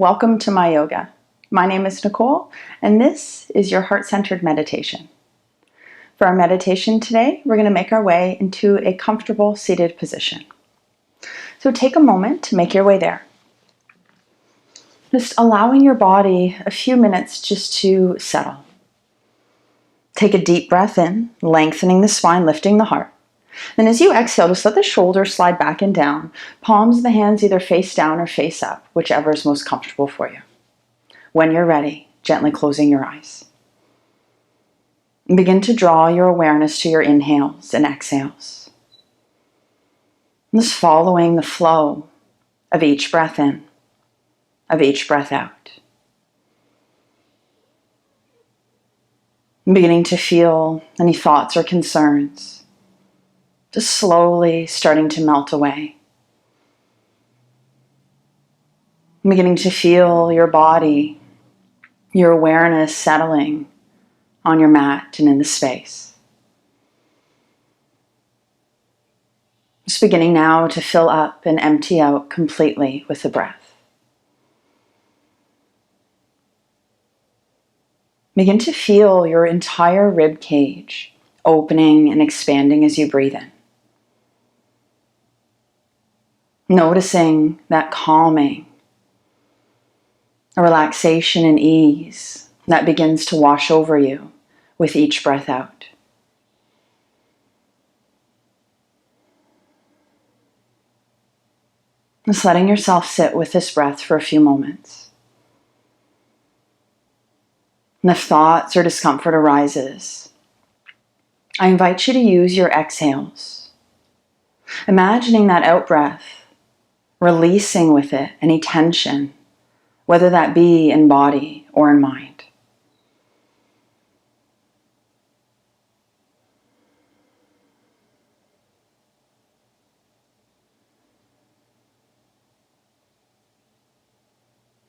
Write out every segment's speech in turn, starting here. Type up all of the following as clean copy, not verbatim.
welcome to my yoga. My name is Nicole, and this is your heart-centered meditation. For our meditation today, we're going to make our way into a comfortable seated position. So take a moment to make your way there. Just allowing your body a few minutes just to settle. Take a deep breath in, lengthening the spine, lifting the heart. Then as you exhale, just let the shoulders slide back and down. Palms of the hands either face down or face up, whichever is most comfortable for you. When you're ready, gently closing your eyes. And begin to draw your awareness to your inhales and exhales. Just following the flow of each breath in, of each breath out. And beginning to feel any thoughts or concerns, just slowly starting to melt away. And beginning to feel your body, your awareness settling on your mat and in the space. Just beginning now to fill up and empty out completely with the breath. Begin to feel your entire rib cage opening and expanding as you breathe in. Noticing that calming, a relaxation and ease that begins to wash over you with each breath out. Just letting yourself sit with this breath for a few moments. And if thoughts or discomfort arises, I invite you to use your exhales. Imagining that out-breath, releasing with it any tension, whether that be in body or in mind.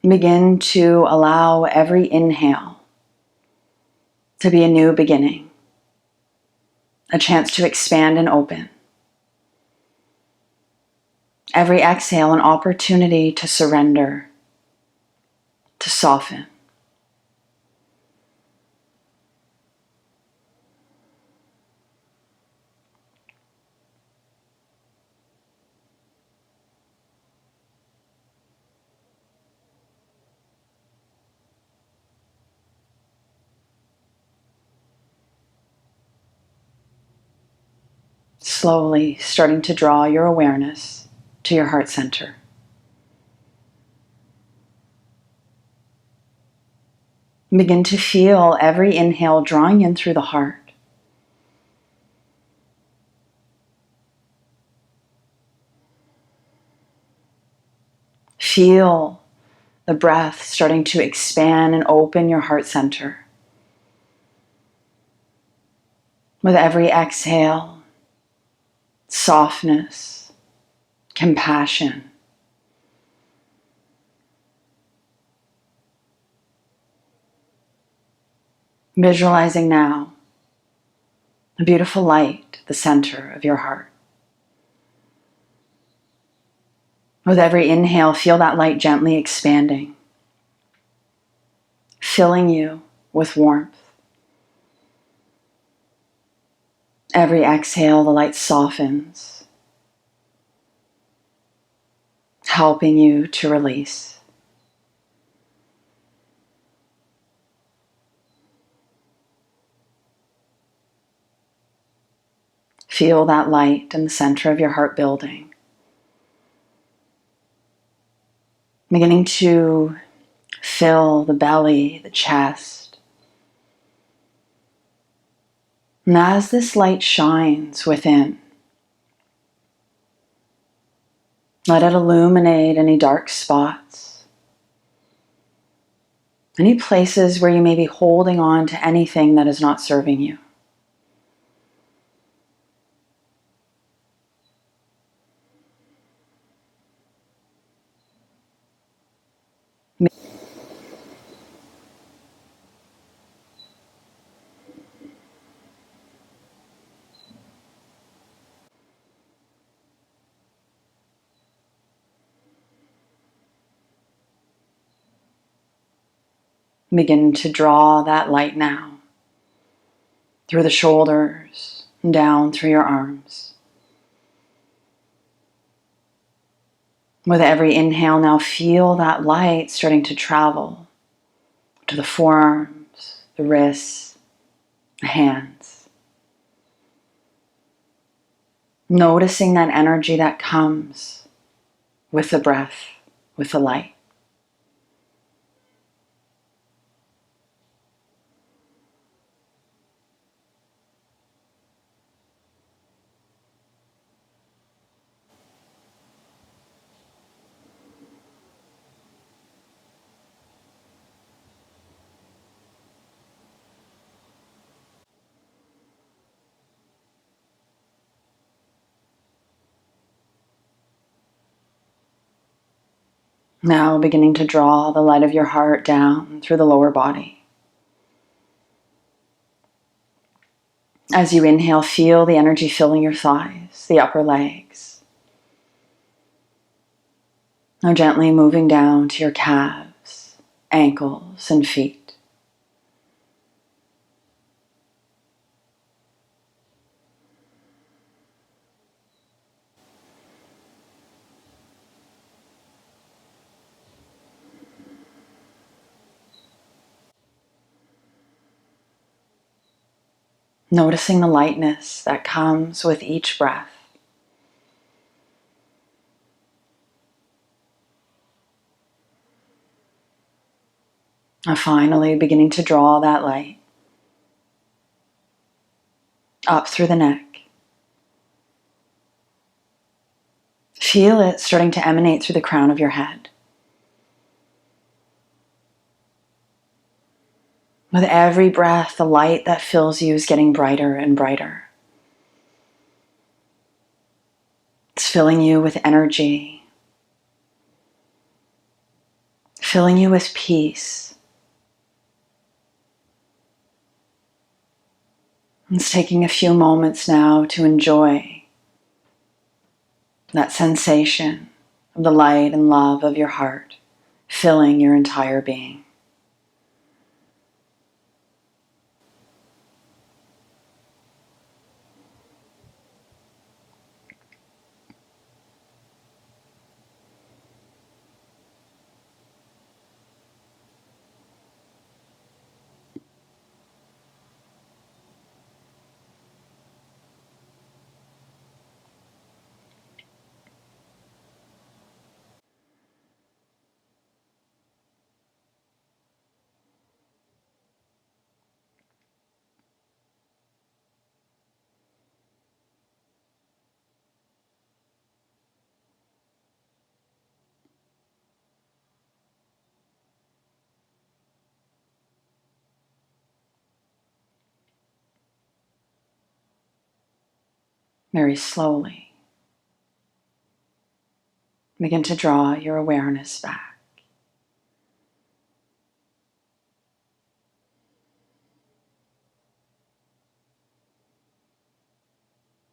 Begin to allow every inhale to be a new beginning, a chance to expand and open. Every exhale, an opportunity to surrender, to soften. Slowly starting to draw your awareness to your heart center. Begin to feel every inhale drawing in through the heart. Feel the breath starting to expand and open your heart center. With every exhale, softness, compassion. Visualizing now a beautiful light at the center of your heart. With every inhale, feel that light gently expanding, filling you with warmth. Every exhale, the light softens, helping you to release. Feel that light in the center of your heart building. Beginning to fill the belly, the chest. And as this light shines within, let it illuminate any dark spots, any places where you may be holding on to anything that is not serving you. Begin to draw that light now through the shoulders and down through your arms. With every inhale, now feel that light starting to travel to the forearms, the wrists, the hands. Noticing that energy that comes with the breath, with the light. Now beginning to draw the light of your heart down through the lower body. As you inhale, feel the energy filling your thighs, the upper legs. Now gently moving down to your calves, ankles, and feet. Noticing the lightness that comes with each breath. And finally beginning to draw that light up through the neck. Feel it starting to emanate through the crown of your head. With every breath, the light that fills you is getting brighter and brighter. It's filling you with energy, filling you with peace. It's taking a few moments now to enjoy that sensation of the light and love of your heart filling your entire being. Very slowly, begin to draw your awareness back.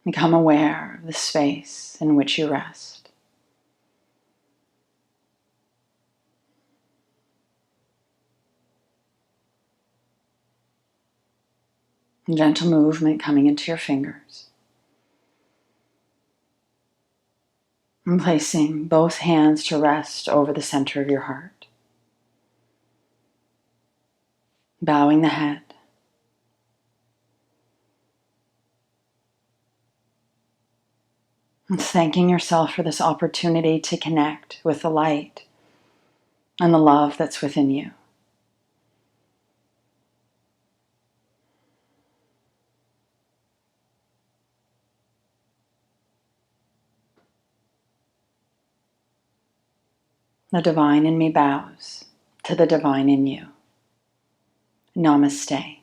Become aware of the space in which you rest. Gentle movement coming into your fingers. And placing both hands to rest over the center of your heart. Bowing the head. And thanking yourself for this opportunity to connect with the light and the love that's within you. The divine in me bows to the divine in you. Namaste.